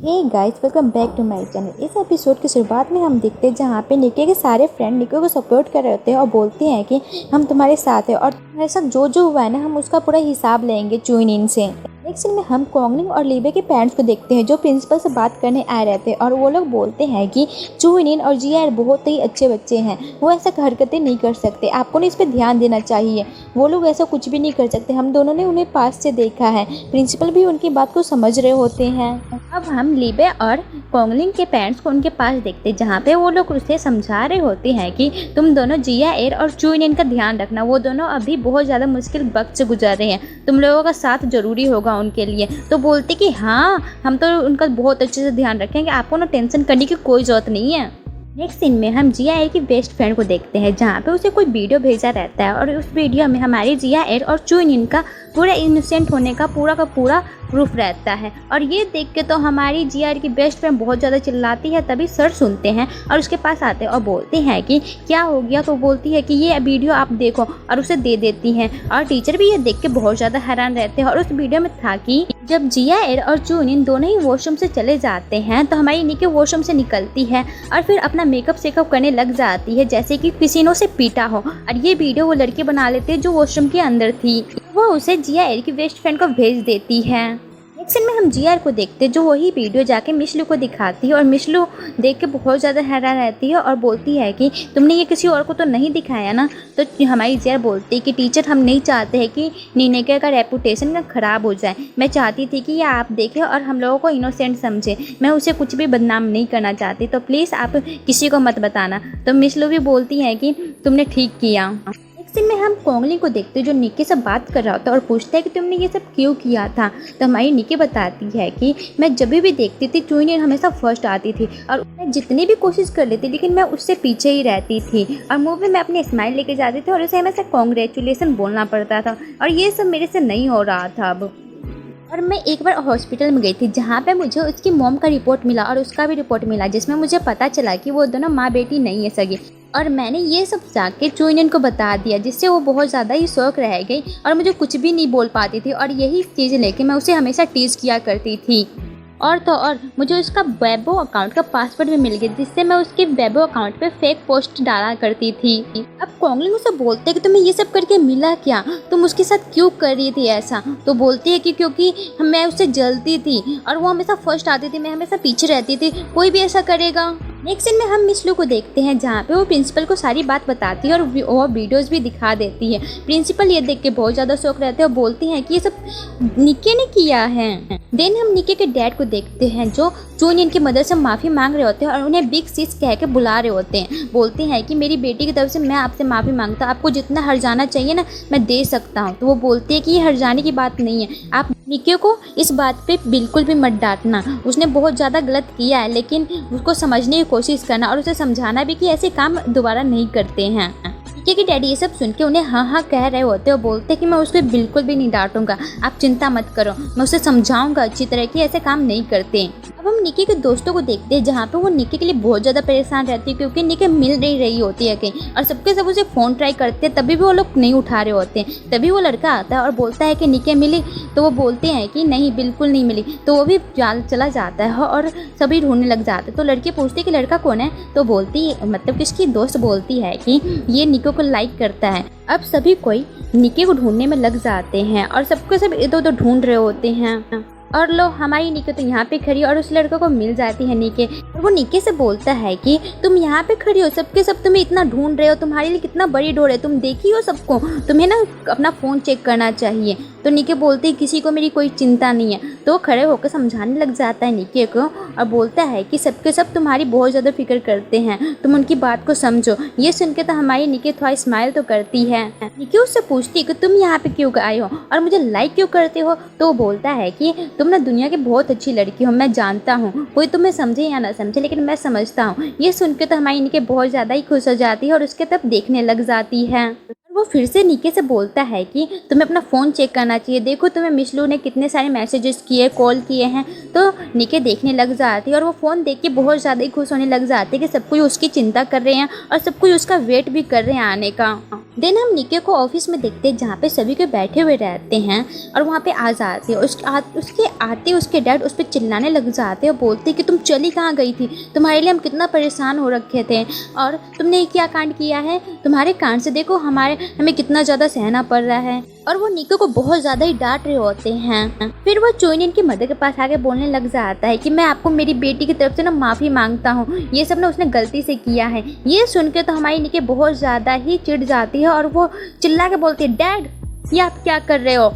Hey guys, welcome back to my channel. इस episode की शुरुआत में हम देखते हैं जहाँ पे निकी के सारे फ्रेंड निकी को सपोर्ट कर रहे होते हैं और बोलते हैं कि हम तुम्हारे साथ हैं और तुम्हारे साथ जो जो हुआ है ना, हम उसका पूरा हिसाब लेंगे चुइनिन से। नेक्स्ट सीन में हम कोंगलिंग और लीबे के पेरेंट्स को देखते हैं जो प्रिंसिपल से बात करने आए रहते हैं और वो लोग बोलते हैं कि चुइनिन और जिया बहुत ही अच्छे बच्चे हैं, वो ऐसा हरकतें नहीं कर सकते, आपको ना इस पर ध्यान देना चाहिए, वो लोग ऐसा कुछ भी नहीं कर सकते, हम दोनों ने उन्हें पास से देखा है। प्रिंसिपल भी उनकी बात को समझ रहे होते हैं। अब हम लीबे और कोंगलिंग के पेरेंट्स को उनके पास देखते हैं जहाँ पे वो लोग उसे समझा रहे होते हैं कि तुम दोनों जिया एर और चुइनिन का ध्यान रखना, वो दोनों अभी बहुत ज़्यादा मुश्किल वक्त से गुजर रहे हैं, तुम लोगों का साथ जरूरी होगा उनके लिए। तो बोलते कि हाँ, हम तो उनका बहुत अच्छे से ध्यान रखेंगे, आपको ना टेंशन करने की कोई ज़रूरत नहीं है। नेक्स्ट सीन में हम जिया एर की बेस्ट फ्रेंड को देखते हैं जहाँ पे उसे कोई वीडियो भेजा रहता है और उस वीडियो में हमारी जिया एर और चुइनिन का पूरा इनोसेंट होने का पूरा प्रूफ रहता है। और ये देख के तो हमारी जिया एर की बेस्ट फ्रेंड बहुत ज़्यादा चिल्लाती है। तभी सर सुनते हैं और उसके पास आते हैं और बोलते हैं कि क्या हो गया। तो बोलती है कि ये वीडियो आप देखो और उसे दे देती हैं। और टीचर भी ये देख के बहुत ज़्यादा हैरान रहते हैं। और उस वीडियो में था कि जब जिया एर और चुइनिन दोनों ही वॉशरूम से चले जाते हैं तो हमारी निकी वॉशरूम से निकलती है और फिर अपना मेकअप शेकअप करने लग जाती है जैसे कि किसी ने उसे पीटा हो। और ये वीडियो वो लड़के बना लेते हैं जो वॉशरूम के अंदर थी, वो उसे जिया एर की बेस्ट फ्रेंड को भेज देती है। नेक्स्ट सीन में हम जिया एर को देखते हैं जो वही वीडियो जाके मिशलू को दिखाती है और मिशलू देख के बहुत ज़्यादा हैरान रहती है और बोलती है कि तुमने ये किसी और को तो नहीं दिखाया ना। तो हमारी जिया एर बोलती है कि टीचर, हम नहीं चाहते हैं कि नीनेके का रेपुटेशन ना ख़राब हो जाए, मैं चाहती थी कि ये आप देखें और हम लोगों को इनोसेंट समझे, मैं उसे कुछ भी बदनाम नहीं करना चाहती, तो प्लीज़ आप किसी को मत बताना। तो मिशलू भी बोलती है कि तुमने ठीक किया। सीन में हम कोंगलिंग को देखते हैं जो निकी से बात कर रहा होता है और पूछता है कि तुमने ये सब क्यों किया था। तो हमारी निकी बताती है कि मैं जब भी देखती थी चुइनिन हमेशा फर्स्ट आती थी और मैं जितनी भी कोशिश कर लेती लेकिन मैं उससे पीछे ही रहती थी और मुंह में मैं अपनी स्माइल लेके जाती थी और उसे हमेशा कॉन्ग्रेचुलेसन बोलना पड़ता था और ये सब मेरे से नहीं हो रहा था अब। और मैं एक बार हॉस्पिटल में गई थी जहाँ पे मुझे उसकी मॉम का रिपोर्ट मिला और उसका भी रिपोर्ट मिला जिसमें मुझे पता चला कि वो दोनों माँ बेटी नहीं है सगी। और मैंने ये सब जाके चुइनिन को बता दिया जिससे वो बहुत ज़्यादा ही शौक रह गई और मुझे कुछ भी नहीं बोल पाती थी और यही चीज़ लेके मैं उसे हमेशा टीज़ किया करती थी। और तो और मुझे उसका वेबो अकाउंट का पासवर्ड भी मिल गया जिससे मैं उसके वेबो अकाउंट पे फेक पोस्ट डाला करती थी। अब कोंगलिंग उसे बोलते हैं कि तुम्हें ये सब करके मिला क्या, तुम उसके साथ क्यों कर रही थी ऐसा। तो बोलती है कि क्योंकि मैं उससे जलती थी और वो हमेशा फर्स्ट आती थी, मैं हमेशा पीछे रहती थी, कोई भी ऐसा करेगा। नेक्स्ट सीन में हम मिशलू को देखते हैं जहाँ पे वो प्रिंसिपल को सारी बात बताती है और वो वीडियोस भी दिखा देती है। प्रिंसिपल ये देख के बहुत ज़्यादा शौक रहते हैं और बोलती हैं कि ये सब निकी ने किया है। देन हम निकी के डैड को देखते हैं जो चुइनिन की मदद से माफ़ी मांग रहे होते हैं और उन्हें बिग सिस कह के बुला रहे होते हैं। बोलते हैं कि मेरी बेटी की तरफ से मैं आपसे माफ़ी मांगता, आपको जितना हर्जाना चाहिए ना मैं दे सकता हूँ। तो वो बोलती है कि ये हर्जाने की बात नहीं है, आप निकी को इस बात पे बिल्कुल भी मत डांटना, उसने बहुत ज़्यादा गलत किया है लेकिन उसको समझने की कोशिश करना और उसे समझाना भी कि ऐसे काम दोबारा नहीं करते हैं। क्योंकि डैडी ये सब सुन के उन्हें हाँ हाँ कह रहे होते और बोलते हैं कि मैं उसको बिल्कुल भी नहीं डांटूंगा, आप चिंता मत करो, मैं उसे समझाऊंगा अच्छी तरह कि ऐसे काम नहीं करते। अब हम निकी के दोस्तों को देखते हैं जहाँ पे वो निकी के लिए बहुत ज़्यादा परेशान रहती है क्योंकि निकी मिल नहीं रही होती है कहीं और सबके सब उसे फ़ोन ट्राई करते हैं तभी भी वो लोग नहीं उठा रहे होते हैं। तभी वो लड़का आता है और बोलता है कि निकी मिली। तो वो बोलते हैं कि नहीं, बिल्कुल नहीं मिली। तो वो भी चला जाता है और सभी ढूंढने लग जाते हैं। तो लड़की पूछती है कि लड़का कौन है। तो बोलती मतलब किसकी दोस्त बोलती है कि ये निकी को लाइक करता है। अब सभी कोई निकी को ढूंढने में लग जाते हैं और सबके सब इधर उधर ढूंढ रहे होते हैं। और लो हमारी निकी तो यहाँ पे खड़ी और उस लड़के को मिल जाती है निकी और वो निकी से बोलता है कि तुम यहाँ पे खड़ी हो, सबके सब तुम्हें इतना ढूंढ रहे हो, तुम्हारे लिए कितना बड़ी डोर है, तुम देखी हो सबको, तुम्हें ना अपना फ़ोन चेक करना चाहिए। तो निकी बोलती है किसी को मेरी कोई चिंता नहीं है। तो वो खड़े होकर समझाने लग जाता है निकी को और बोलता है कि सबके सब तुम्हारी बहुत ज़्यादा फिक्र करते हैं, तुम उनकी बात को समझो। ये सुन के तो हमारी निकी थोड़ा स्माइल तो करती है। निकी उससे पूछती है कि तुम यहाँ पे क्यों आए हो और मुझे लाइक क्यों करते हो। तो वो बोलता है कि तुम ना दुनिया की बहुत अच्छी लड़की हो, मैं जानता हूँ, कोई तुम्हें समझे या ना समझे लेकिन मैं समझता हूँ। ये सुन के तो हमारी निकी बहुत ज़्यादा ही खुश हो जाती है और उसके तब देखने लग जाती है। वो फिर से निकी से बोलता है कि तुम्हें अपना फ़ोन चेक करना चाहिए, देखो तुम्हें मिशलू ने कितने सारे मैसेजेस किए, कॉल किए हैं। तो निकी देखने लग जाती है और वो फ़ोन देख के बहुत ज़्यादा ही खुश होने लग जाती है कि सब कोई उसकी चिंता कर रहे हैं और सब कोई उसका वेट भी कर रहे हैं आने का। देन हम निके को ऑफिस में देखते हैं जहाँ पे सभी के बैठे हुए रहते हैं और वहाँ पे आ जाते हैं। उसके आते उसके डैड उस पर चिल्लाने लग जाते हैं और बोलते कि तुम चली कहाँ गई थी, तुम्हारे लिए हम कितना परेशान हो रखे थे और तुमने क्या कांड किया है, तुम्हारे कांड से देखो हमें कितना ज़्यादा सहना पड़ रहा है। और वो निको को बहुत ज़्यादा ही डांट रहे होते हैं। फिर वो चोइनिन की मदर के पास आके बोलने लग जाता है कि मैं आपको मेरी बेटी की तरफ से ना माफ़ी मांगता हूँ, ये सब ना उसने गलती से किया है। ये सुन के तो हमारी निके बहुत ज़्यादा ही चिढ़ जाती है और वो चिल्ला के बोलती है, डैड ये आप क्या कर रहे हो।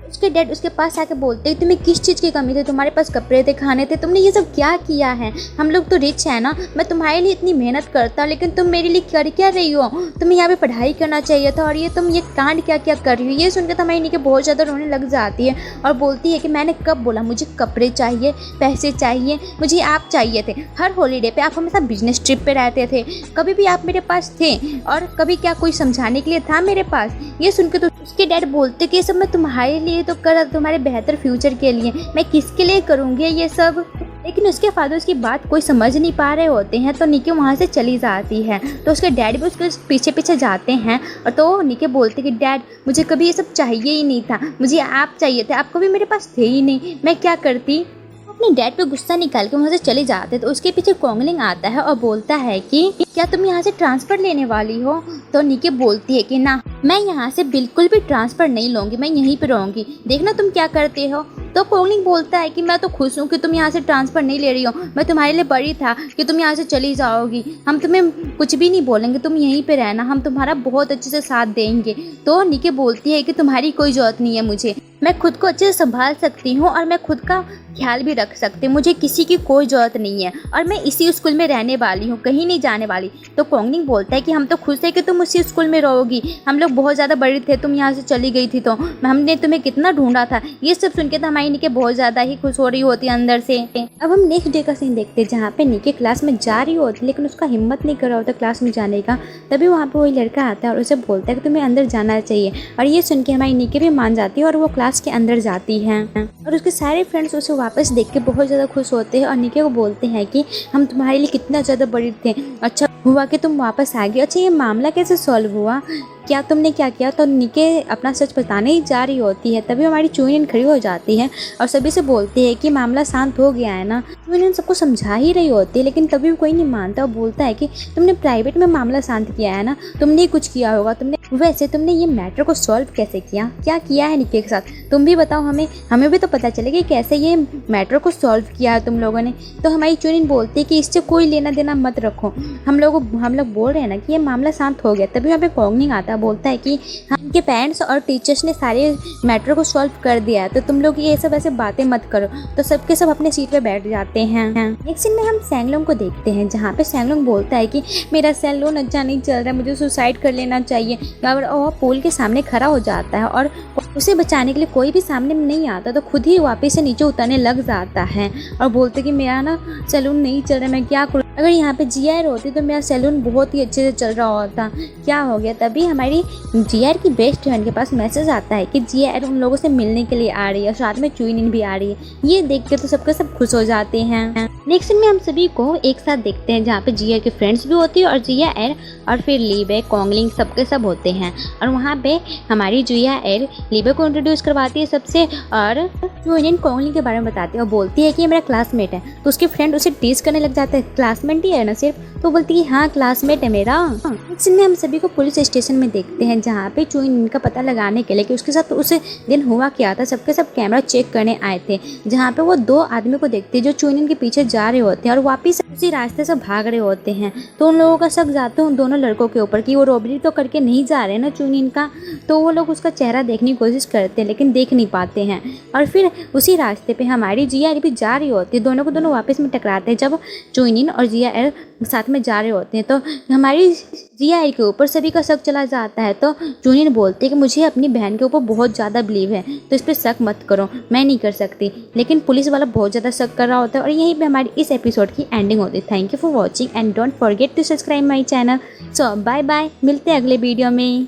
उसके डैड उसके पास आके बोलते हैं तुम्हें किस चीज़ की कमी थी, तुम्हारे पास कपड़े थे, खाने थे, तुमने ये सब क्या किया है, हम लोग तो रिच है ना, मैं तुम्हारे लिए इतनी मेहनत करता लेकिन तुम मेरे लिए कर क्या रही हो, तुम्हें यहाँ पे पढ़ाई करना चाहिए था और ये तुम ये कांड क्या क्या कर रही हो। ये सुनकर तो हमारी निके बहुत ज़्यादा रोने लग जाती है और बोलती है कि मैंने कब बोला मुझे कपड़े चाहिए, पैसे चाहिए, मुझे आप चाहिए थे। हर हॉलीडे पे आप हमेशा बिजनेस ट्रिप पे रहते थे, कभी भी आप मेरे पास थे और कभी क्या कोई समझाने के लिए था मेरे पास। ये सुनकर तो उसके डैड बोलते कि ये सब मैं तुम्हारे लिए तो कर, तुम्हारे बेहतर फ्यूचर के लिए, मैं किसके लिए करूँगी ये सब। लेकिन उसके फादर उसकी बात कोई समझ नहीं पा रहे होते हैं तो निके वहाँ से चली जाती है। तो उसके डैड भी उसके पीछे पीछे जाते हैं और तो निके बोलते कि डैड मुझे कभी ये सब चाहिए ही नहीं था, मुझे आप चाहिए थे, आप कभी मेरे पास थे ही नहीं, मैं क्या करती। अपने डैड पे गुस्सा निकाल के वहाँ से चले जाते तो उसके पीछे कोंगलिंग आता है और बोलता है कि क्या तुम यहाँ से ट्रांसफ़र लेने वाली हो। तो निके बोलती है कि ना, मैं यहाँ से बिल्कुल भी ट्रांसफ़र नहीं लूँगी, मैं यहीं पे रहूँगी, देखना तुम क्या करते हो। तो कोंगलिंग बोलता है कि मैं तो खुश हूँ कि तुम यहाँ से ट्रांसफ़र नहीं ले रही हो, मैं तुम्हारे लिए बड़ी था कि तुम यहाँ से चली जाओगी, हम तुम्हें कुछ भी नहीं बोलेंगे, तुम यहीं पे रहना, हम तुम्हारा बहुत अच्छे से साथ देंगे। तो निके बोलती है कि तुम्हारी कोई ज़रूरत नहीं है मुझे, मैं खुद को अच्छे से संभाल सकती हूँ और मैं खुद का ख्याल भी रख सकती हूँ, मुझे किसी की कोई ज़रूरत नहीं है और मैं इसी स्कूल में रहने वाली हूँ, कहीं नहीं जाने वाली। तो कोंगलिंग बोलता है कि हम तो खुश है कि तुम उसी स्कूल में रहोगी, हम लोग बहुत ज़्यादा बड़े थे, तुम यहाँ से चली गई थी तो हमने तुम्हें कितना ढूंढा था। ये सब सुन के तो हमारी निके बहुत ज़्यादा ही खुश हो रही होती है अंदर से। अब हम नेक्स्ट डे का सीन देखते हैं जहाँ पे निके क्लास में जा रही होती लेकिन उसका हिम्मत नहीं कर रहा होता क्लास में जाने का। तभी वहाँ पर वही लड़का आता है और उसे बोलता है कि तुम्हें अंदर जाना चाहिए और ये सुन के हमारी निके भी मान जाती है और वो क्लास के अंदर जाती हैं और उसके सारे फ्रेंड्स उसे वापस देख के बहुत ज़्यादा खुश होते हैं और निके को बोलते हैं कि हम तुम्हारे लिए कितना ज़्यादा बड़े थे, अच्छा हुआ कि तुम वापस आ गए, अच्छा ये मामला कैसे सॉल्व हुआ, क्या तुमने क्या किया। तो निके अपना सच बताने ही जा रही होती है। तभी हमारी चुइनिन खड़ी हो जाती है और सभी से बोलती है कि मामला शांत हो गया है ना। चुइनिन सबको समझा ही रही होती है लेकिन तभी कोई नहीं मानता और बोलता है कि तुमने प्राइवेट में मामला शांत किया है ना, तुमने ही कुछ किया होगा, वैसे तुमने ये मैटर को सॉल्व कैसे किया, क्या किया है निके के साथ, तुम भी बताओ, हमें भी तो पता चलेगा कैसे ये मैटर को सॉल्व किया है तुम लोगों ने। तो हमारी चुइनिन बोलती है कि इससे कोई लेना देना मत रखो, हम लोग बोल रहे हैं ना कि ये मामला शांत हो गया। तभी वहाँ पे कोंगलिंग आता है, बोलता है कि उनके पेरेंट्स और टीचर्स ने सारे मैटर को सॉल्व कर दिया है तो तुम लोग ये सब ऐसे बातें मत करो। तो सबके सब अपने सीट पे बैठ जाते हैं। नेक्स्ट सीन में हम सैंगलोंग को देखते हैं जहाँ पे सैंगलोंग बोलता है कि मेरा सेल लोन अच्छा नहीं चल रहा है, मुझे सुसाइड कर लेना चाहिए। और वो पुल के सामने खड़ा हो जाता है और उसे बचाने के लिए कोई भी सामने नहीं आता तो खुद ही वापस से नीचे उतरने लग जाता है और बोलते कि मेरा ना सैलून नहीं चल रहा, मैं क्या करूँ, अगर यहाँ पे जीआर होती तो मेरा सैलून बहुत ही अच्छे से चल रहा होता, क्या हो गया। तभी हमारी जीआर की बेस्ट फ्रेंड के पास मैसेज आता है कि जीआर उन लोगों से मिलने के लिए आ रही है और साथ में चुइनिन भी आ रही है। ये देख के तो सबके सब खुश हो जाते हैं। नेक्स्ट में हम सभी को एक साथ देखते हैं जहाँ पे जीआर के फ्रेंड्स भी होती है और जीआर और फिर लीबे कोंगलिंग सबके सब होते हैं और वहाँ पे हमारी जीआर लीबे को इंट्रोड्यूस करवाती है सबसे और चुइनिन कोंगलिंग के बारे में बताती है और बोलती है कि ये मेरा क्लासमेट है। तो उसके फ्रेंड उसे टीज करने लग जाते हैं, क्लासमेट ही है ना सिर्फ, तो बोलती है हाँ क्लासमेट है मेरा। नेक्स्ट में हम सभी को पुलिस स्टेशन में देखते हैं जहाँ पे चुइनिन का पता लगाने के लिए कि उसके साथ उस दिन हुआ क्या था, सबके सब कैमरा चेक करने आए थे जहाँ पे वो दो आदमी को देखते हैं जो चुइनिन के पीछे जा रहे होते हैं और वापिस उसी रास्ते से भाग रहे होते हैं। तो उन लोगों का शक जाता है उन दोनों लड़कों के ऊपर कि वो रॉबरी तो करके नहीं जा रहे ना चुइनिन का। तो वो लोग उसका चेहरा देखने की कोशिश करते हैं लेकिन देख नहीं पाते हैं और फिर उसी रास्ते पे हमारी जीआर भी जा रही होती है। दोनों को दोनों वापस में टकराते हैं जब चुइनिन और जीआर साथ में जा रहे होते हैं। तो हमारी जीआर के ऊपर सभी का शक चला जाता है। तो चुइनिन बोलते हैं कि मुझे अपनी बहन के ऊपर बहुत ज़्यादा बिलीव है तो इस पर शक मत करो, मैं नहीं कर सकती। लेकिन पुलिस वाला बहुत ज़्यादा शक कर रहा होता है और यहीं पे हमारी इस एपिसोड की एंडिंग होती है। Thank you for watching and don't forget to subscribe my channel. So bye bye, मिलते हैं अगले वीडियो में।